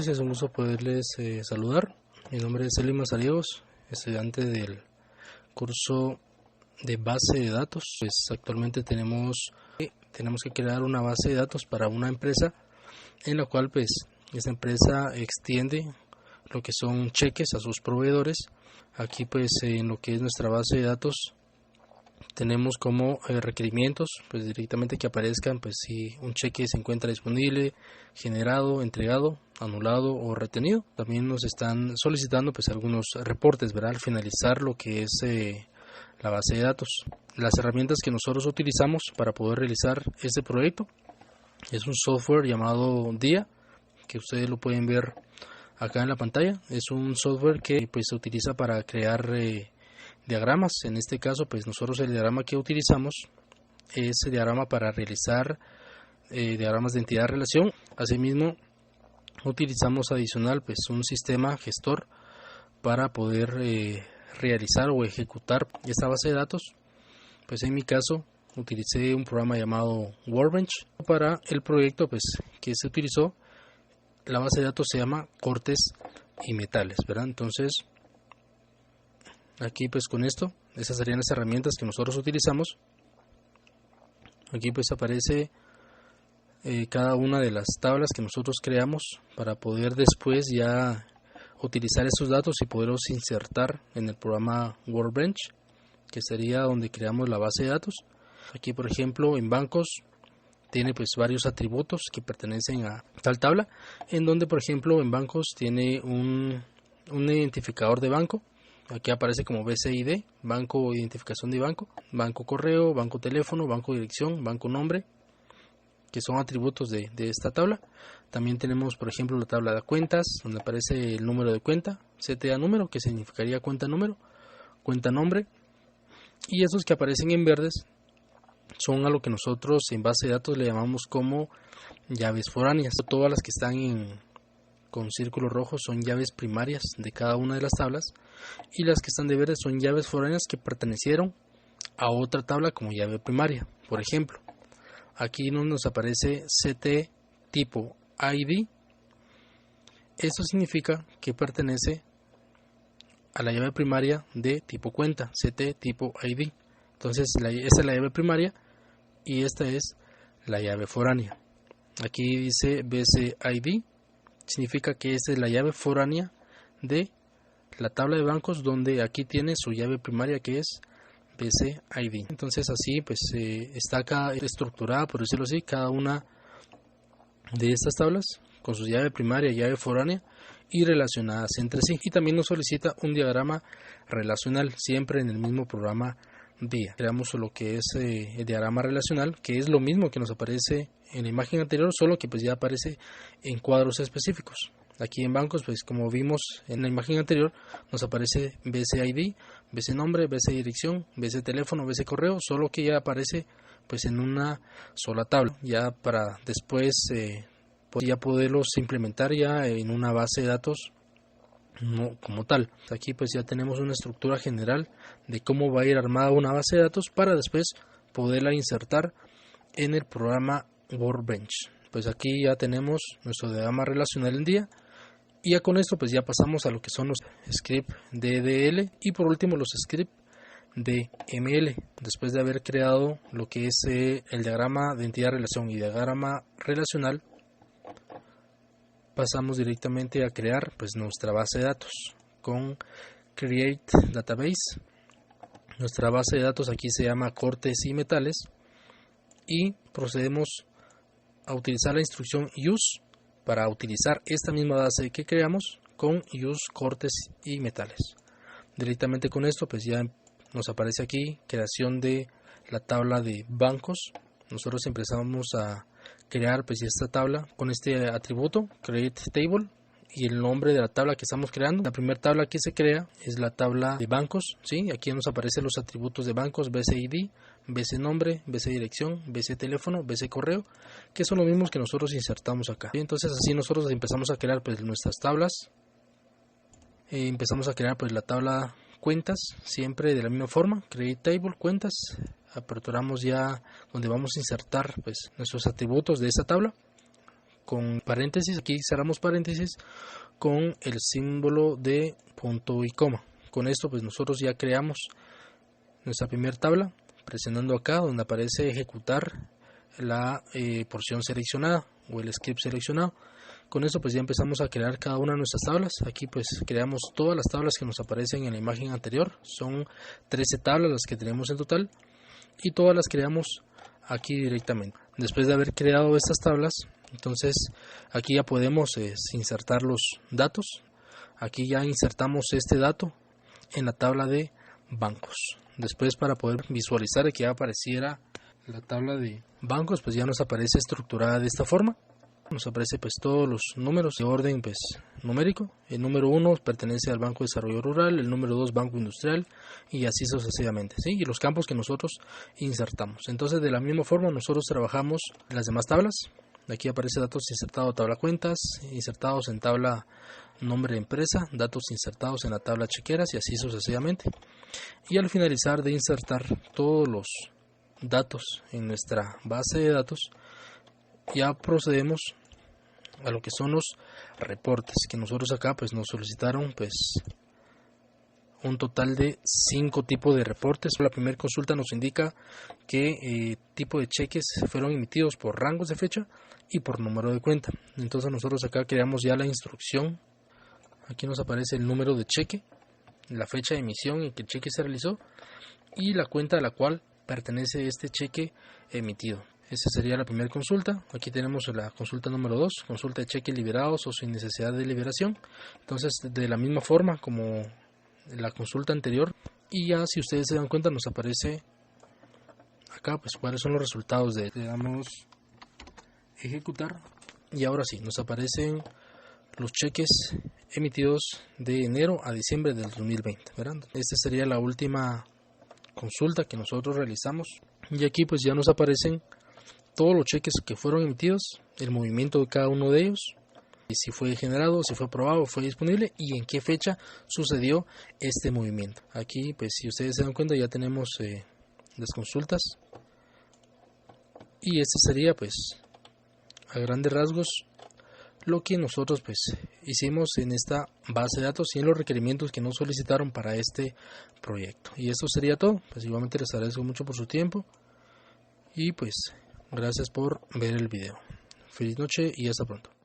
y es un gusto poderles saludar. Mi nombre es Eli Mazariegos, estudiante del curso de base de datos. Pues actualmente tenemos que crear una base de datos para una empresa en la cual pues esta empresa extiende lo que son cheques a sus proveedores. Aquí pues en lo que es nuestra base de datos tenemos como requerimientos pues directamente que aparezcan pues si un cheque se encuentra disponible, generado, entregado, anulado o retenido. También nos están solicitando pues algunos reportes, ¿verdad? Al finalizar lo que es la base de datos. Las herramientas que nosotros utilizamos para poder realizar este proyecto es un software llamado DIA, que ustedes lo pueden ver acá en la pantalla. Es un software que pues se utiliza para crear diagramas. En este caso pues nosotros el diagrama que utilizamos es el diagrama para realizar diagramas de entidad-relación. Asimismo utilizamos adicional pues un sistema gestor para poder realizar o ejecutar esta base de datos. Pues en mi caso utilicé un programa llamado Workbench. Para el proyecto pues que se utilizó, la base de datos se llama cortes y metales, ¿verdad? Entonces aquí pues con esto, esas serían las herramientas que nosotros utilizamos. Aquí pues aparece cada una de las tablas que nosotros creamos para poder después ya utilizar esos datos y poderlos insertar en el programa Workbench, que sería donde creamos la base de datos. Aquí por ejemplo en bancos tiene pues varios atributos que pertenecen a tal tabla, en donde por ejemplo en bancos tiene un identificador de banco. Aquí aparece como BCID, banco identificación de banco, banco correo, banco teléfono, banco dirección, banco nombre, que son atributos de esta tabla. También tenemos por ejemplo la tabla de cuentas, donde aparece el número de cuenta, CTA número, que significaría cuenta número, cuenta nombre, y esos que aparecen en verdes son a lo que nosotros en base de datos le llamamos como llaves foráneas. Todas las que están con círculos rojos son llaves primarias de cada una de las tablas, y las que están de verde son llaves foráneas que pertenecieron a otra tabla como llave primaria. Por ejemplo, aquí nos aparece CT tipo ID. Eso significa que pertenece a la llave primaria de tipo cuenta, CT tipo ID. Entonces esta es la llave primaria y esta es la llave foránea. Aquí dice BCID, significa que esta es la llave foránea de la tabla de bancos, donde aquí tiene su llave primaria que es BCID. Entonces así pues está acá estructurada, por decirlo así, cada una de estas tablas con su llave primaria y llave foránea y relacionadas entre sí. Y también nos solicita un diagrama relacional, siempre en el mismo programa DIA. Creamos lo que es el diagrama relacional, que es lo mismo que nos aparece en la imagen anterior, solo que pues ya aparece en cuadros específicos. Aquí en bancos, pues como vimos en la imagen anterior, nos aparece BCID, BC nombre, BC dirección, BC teléfono, BC correo, solo que ya aparece pues en una sola tabla, ya para después ya poderlos implementar ya en una base de datos no como tal. Aquí pues ya tenemos una estructura general de cómo va a ir armada una base de datos para después poderla insertar en el programa Workbench. Pues aquí ya tenemos nuestro diagrama relacional en día, y ya con esto pues ya pasamos a lo que son los scripts DDL y por último los scripts de ML. Después de haber creado lo que es el diagrama de entidad relación y diagrama relacional, pasamos directamente a crear pues nuestra base de datos con Create Database. Nuestra base de datos aquí se llama cortes y metales, y procedemos a utilizar la instrucción use para utilizar esta misma base que creamos con use cortes y metales. Directamente con esto pues ya nos aparece aquí creación de la tabla de bancos. Nosotros empezamos a crear pues esta tabla con este atributo create table y el nombre de la tabla que estamos creando. La primera tabla que se crea es la tabla de bancos, ¿sí? Aquí nos aparecen los atributos de bancos, BCID, BC nombre, BC dirección, BC teléfono, BC correo, que son los mismos que nosotros insertamos acá. Entonces así nosotros empezamos a crear pues nuestras tablas. Empezamos a crear pues la tabla cuentas, siempre de la misma forma, create table, cuentas. Aperturamos ya donde vamos a insertar pues nuestros atributos de esta tabla. con paréntesis. Aquí cerramos paréntesis con el símbolo de punto y coma. Con esto pues nosotros ya creamos nuestra primera tabla, presionando acá donde aparece ejecutar la porción seleccionada o el script seleccionado. Con esto pues ya empezamos a crear cada una de nuestras tablas. Aquí pues creamos todas las tablas que nos aparecen en la imagen anterior. Son 13 tablas las que tenemos en total y todas las creamos aquí directamente. Después de haber creado estas tablas, entonces aquí ya podemos insertar los datos. Aquí ya insertamos este dato en la tabla de bancos. Después, para poder visualizar que ya apareciera la tabla de bancos, pues ya nos aparece estructurada de esta forma. Nos aparece pues todos los números de orden pues numérico. El número 1 pertenece al Banco de Desarrollo Rural, el número 2 Banco Industrial y así sucesivamente, ¿sí? Y los campos que nosotros insertamos. Entonces de la misma forma nosotros trabajamos las demás tablas. Aquí aparece datos insertados tabla cuentas, insertados en tabla nombre de empresa, datos insertados en la tabla chequeras y así sucesivamente. Y al finalizar de insertar todos los datos en nuestra base de datos, ya procedemos a lo que son los reportes, que nosotros acá pues nos solicitaron pues un total de 5 tipos de reportes. La primera consulta nos indica qué tipo de cheques fueron emitidos por rangos de fecha y por número de cuenta. Entonces nosotros acá creamos ya la instrucción. Aquí nos aparece el número de cheque, la fecha de emisión en que el cheque se realizó y la cuenta a la cual pertenece este cheque emitido. Esa sería la primera consulta. Aquí tenemos la consulta número 2, consulta de cheques liberados o sin necesidad de liberación. Entonces de la misma forma como la consulta anterior, y ya si ustedes se dan cuenta nos aparece acá pues cuáles son los resultados le damos ejecutar y ahora sí nos aparecen los cheques emitidos de enero a diciembre del 2020, ¿verdad? Esta sería la última consulta que nosotros realizamos y aquí pues ya nos aparecen todos los cheques que fueron emitidos, el movimiento de cada uno de ellos, si fue generado, si fue aprobado, fue disponible y en qué fecha sucedió este movimiento. Aquí pues si ustedes se dan cuenta ya tenemos las consultas y este sería pues a grandes rasgos lo que nosotros pues hicimos en esta base de datos y en los requerimientos que nos solicitaron para este proyecto. Y esto sería todo. Pues igualmente les agradezco mucho por su tiempo y pues gracias por ver el video. Feliz noche y hasta pronto.